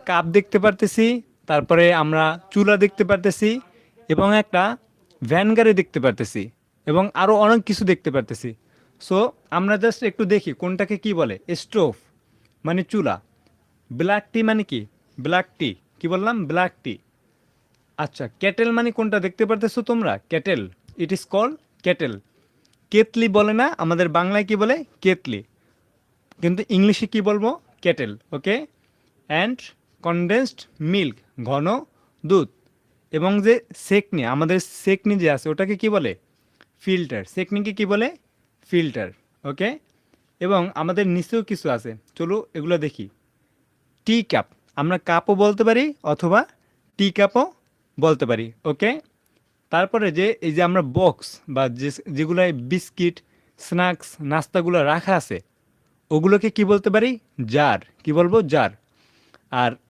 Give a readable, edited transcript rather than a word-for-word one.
Cup দেখতে পারতেছি, তারপরে আমরা চুলা দেখতে পারতেছি, এবং একটা ভ্যান গাড়ি দেখতে পারতেছি, এবং আরও অনেক কিছু দেখতে পারতেছি। সো আমরা জাস্ট একটু দেখি কোনটাকে কি বলে। স্টোভ মানে চুলা। ব্ল্যাক টি মানে কি? Black tea. কি বললাম? Black tea. আচ্ছা, কেটেল মানে কোনটা দেখতে পারতেছো তোমরা? Kettle. It is called kettle. কেতলি বলে না, আমাদের বাংলায় কি বলে? কেতলি। কিন্তু ইংলিশে কি বলবো? Kettle. Okay. And condensed milk, ঘন দুধ। এবং যে সেকনি, আমাদের সেকনি যে আছে ওটাকে কি বলে? ফিল্টার। সেকনিকে কি বলে? ফিল্টার। ওকে। এবং আমাদের নিচেও কিছু আছে, চলো এগুলো দেখি। টি কাপ, আমরা কাপও বলতে পারি অথবা টি কাপও বলতে পারি। ওকে। তারপরে যে এই যে আমরা বক্স বা যেগুলো বিস্কিট, স্ন্যাক্স, নাস্তাগুলো রাখা আছে, ওগুলোকে কি বলতে পারি? জার। কি বলবো? জার। আর